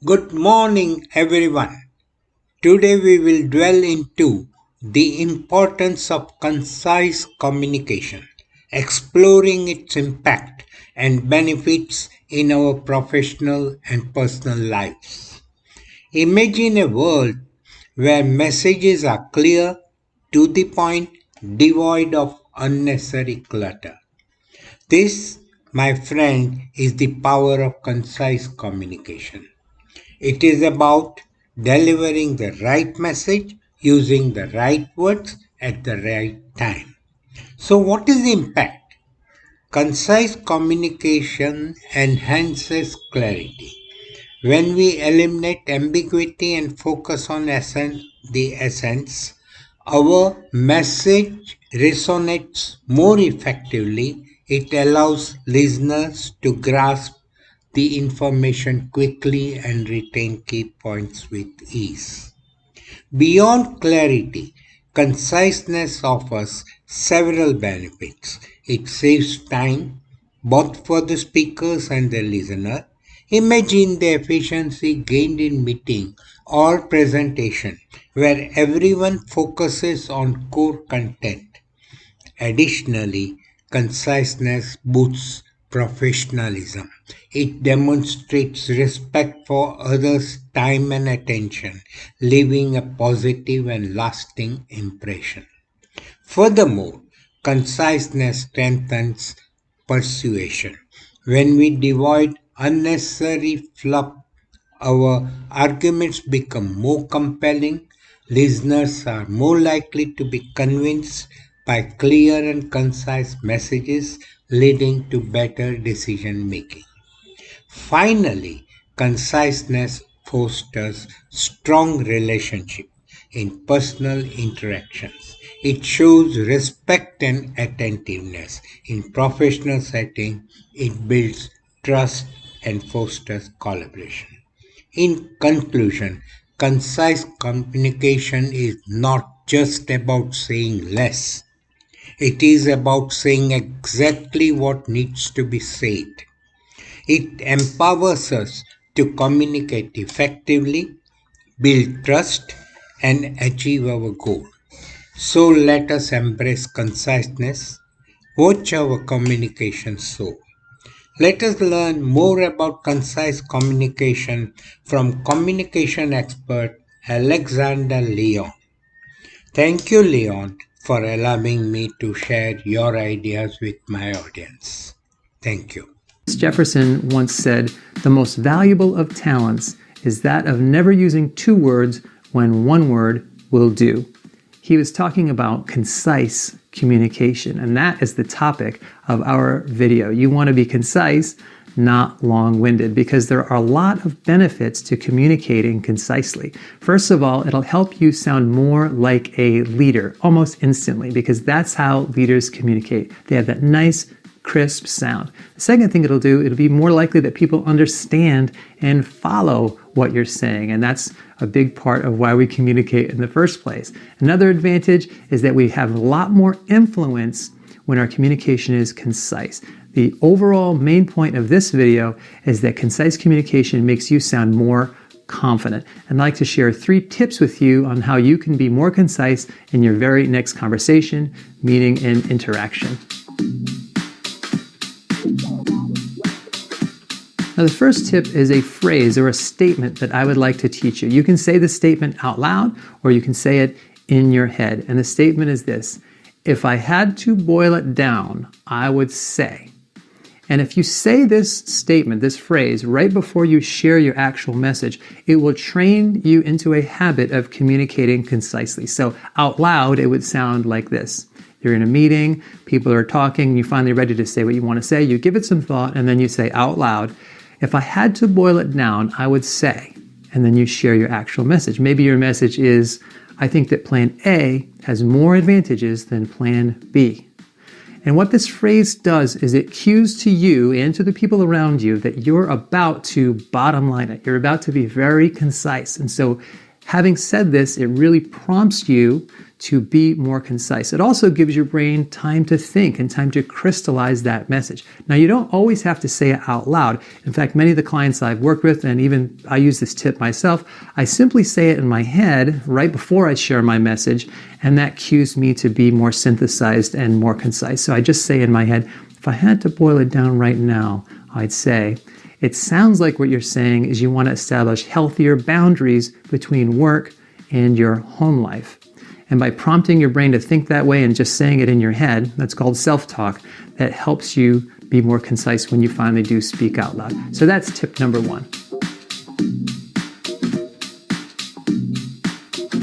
Good morning, everyone. Today we will dwell into the importance of concise communication, exploring its impact and benefits in our professional and personal lives. Imagine a world where messages are clear, to the point, devoid of unnecessary clutter. This, my friend, is the power of concise communication. It is about delivering the right message using the right words at the right time. So, what is the impact? Concise communication enhances clarity. When we eliminate ambiguity and focus on the essence, our message resonates more effectively. It allows listeners to grasp the information quickly and retain key points with ease. Beyond clarity, conciseness offers several benefits. It saves time both for the speakers and the listener. Imagine the efficiency gained in meeting or presentation where everyone focuses on core content. Additionally, conciseness boosts professionalism. It demonstrates respect for others' time and attention, leaving a positive and lasting impression. Furthermore, conciseness strengthens persuasion. When we avoid unnecessary fluff, our arguments become more compelling. Listeners are more likely to be convinced by clear and concise messages, leading to better decision making. Finally, conciseness fosters strong relationship in personal interactions. It shows respect and attentiveness. In professional setting, it builds trust and fosters collaboration. In conclusion, concise communication is not just about saying less. It is about saying exactly what needs to be said. It empowers us to communicate effectively, build trust, and achieve our goal. So let us embrace conciseness, watch our communication soar. Let us learn more about concise communication from communication expert Alexander Lyon. Thank you, Lyon, for allowing me to share your ideas with my audience. Thank you. Jefferson once said, "The most valuable of talents is that of never using two words when one word will do." He was talking about concise communication, and that is the topic of our video. You want to be concise, not long-winded, because there are a lot of benefits to communicating concisely. First of all, it'll help you sound more like a leader almost instantly, because that's how leaders communicate. They have that nice, crisp sound. The second thing it'll do, it'll be more likely that people understand and follow what you're saying, and that's a big part of why we communicate in the first place. Another advantage is that we have a lot more influence when our communication is concise. The overall main point of this video is that concise communication makes you sound more confident. I'd like to share 3 tips with you on how you can be more concise in your very next conversation, meeting, and interaction. Now, the first tip is a phrase or a statement that I would like to teach you. You can say the statement out loud or you can say it in your head. And the statement is this: if I had to boil it down, I would say. And if you say this statement, this phrase, right before you share your actual message, it will train you into a habit of communicating concisely. So out loud, it would sound like this. You're in a meeting, people are talking, you're finally ready to say what you want to say, you give it some thought, and then you say out loud, if I had to boil it down, I would say, and then you share your actual message. Maybe your message is, I think that plan A has more advantages than plan B. And what this phrase does is it cues to you and to the people around you that you're about to bottom line it. You're about to be very concise. And so having said this, it really prompts you to be more concise. It also gives your brain time to think and time to crystallize that message. Now, you don't always have to say it out loud. In fact, many of the clients I've worked with, and even I use this tip myself, I simply say it in my head right before I share my message, and that cues me to be more synthesized and more concise. So I just say in my head, if I had to boil it down right now, I'd say, it sounds like what you're saying is you want to establish healthier boundaries between work and your home life. And by prompting your brain to think that way and just saying it in your head, that's called self-talk, that helps you be more concise when you finally do speak out loud. So that's tip number 1.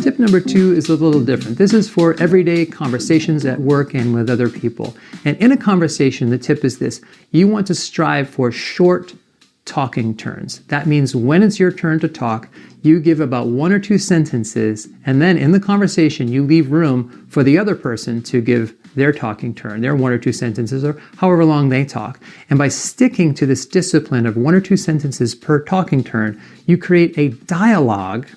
Tip number 2 is a little different. This is for everyday conversations at work and with other people. And in a conversation, the tip is this. You want to strive for short talking turns. That means when it's your turn to talk, you give about 1 or 2 sentences, and then in the conversation, you leave room for the other person to give their talking turn, their 1 or 2 sentences, or however long they talk. And by sticking to this discipline of 1 or 2 sentences per talking turn, you create a dialogue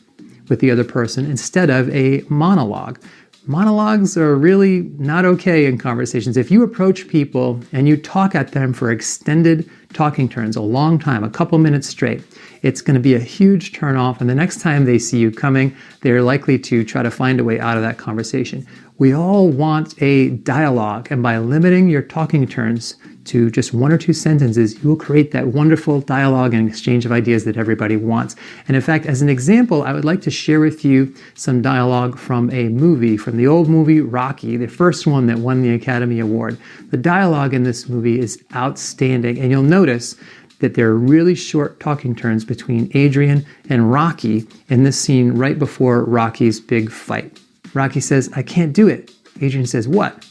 with the other person instead of a monologue. Monologues are really not okay in conversations. If you approach people and you talk at them for extended talking turns, a long time, a couple minutes straight, it's going to be a huge turnoff. And the next time they see you coming, they're likely to try to find a way out of that conversation. We all want a dialogue. And by limiting your talking turns to just 1 or 2 sentences, you will create that wonderful dialogue and exchange of ideas that everybody wants. And in fact, as an example, I would like to share with you some dialogue from a movie, from the old movie Rocky, the first one that won the Academy Award. The dialogue in this movie is outstanding, and you'll notice that there are really short talking turns between Adrian and Rocky in this scene right before Rocky's big fight. Rocky says, "I can't do it." Adrian says, "What?"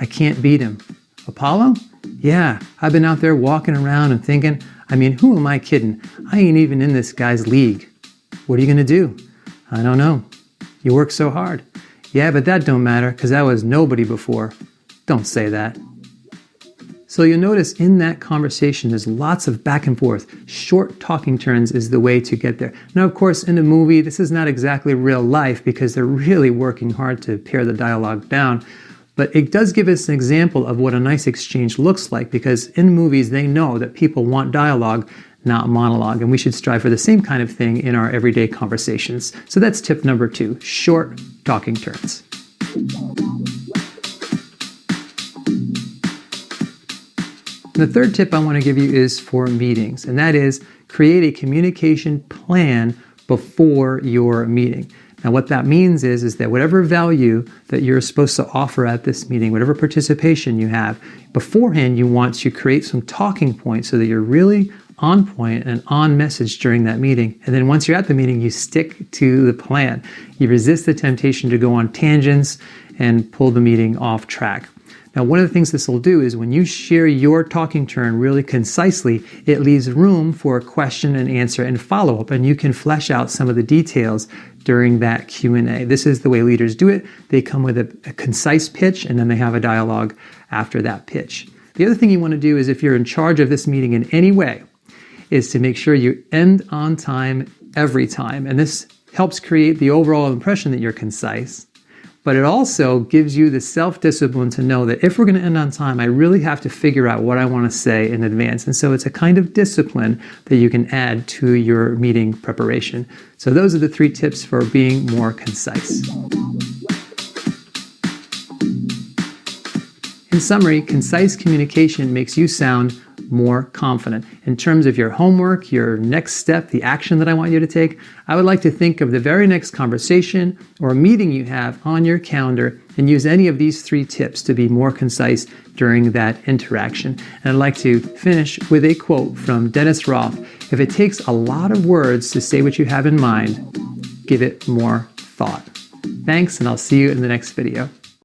"I can't beat him." "Apollo?" "Yeah, I've been out there walking around and thinking, who am I kidding? I ain't even in this guy's league." "What are you going to do?" "I don't know." "You work so hard." "Yeah, but that don't matter because I was nobody before." "Don't say that." So you'll notice in that conversation, there's lots of back and forth. Short talking turns is the way to get there. Now, of course, in a movie, this is not exactly real life because they're really working hard to pare the dialogue down. But it does give us an example of what a nice exchange looks like, because in movies, they know that people want dialogue, not monologue. And we should strive for the same kind of thing in our everyday conversations. So that's tip number 2, short talking turns. The third tip I want to give you is for meetings, and that is create a communication plan before your meeting. Now, what that means is that whatever value that you're supposed to offer at this meeting, whatever participation you have, beforehand you want to create some talking points so that you're really on point and on message during that meeting. And then once you're at the meeting, you stick to the plan. You resist the temptation to go on tangents and pull the meeting off track. Now, one of the things this will do is when you share your talking turn really concisely, it leaves room for a question and answer and follow-up, and you can flesh out some of the details during that Q&A. This is the way leaders do it. They come with a concise pitch, and then they have a dialogue after that pitch. The other thing you want to do is, if you're in charge of this meeting in any way, is to make sure you end on time every time. And this helps create the overall impression that you're concise. But it also gives you the self-discipline to know that if we're going to end on time, I really have to figure out what I want to say in advance. And so it's a kind of discipline that you can add to your meeting preparation. So those are the 3 tips for being more concise. In summary, concise communication makes you sound more confident. In terms of your homework, your next step, the action that I want you to take, I would like to think of the very next conversation or meeting you have on your calendar and use any of these 3 tips to be more concise during that interaction. And I'd like to finish with a quote from Dennis Roth. "If it takes a lot of words to say what you have in mind, give it more thought." Thanks, and I'll see you in the next video.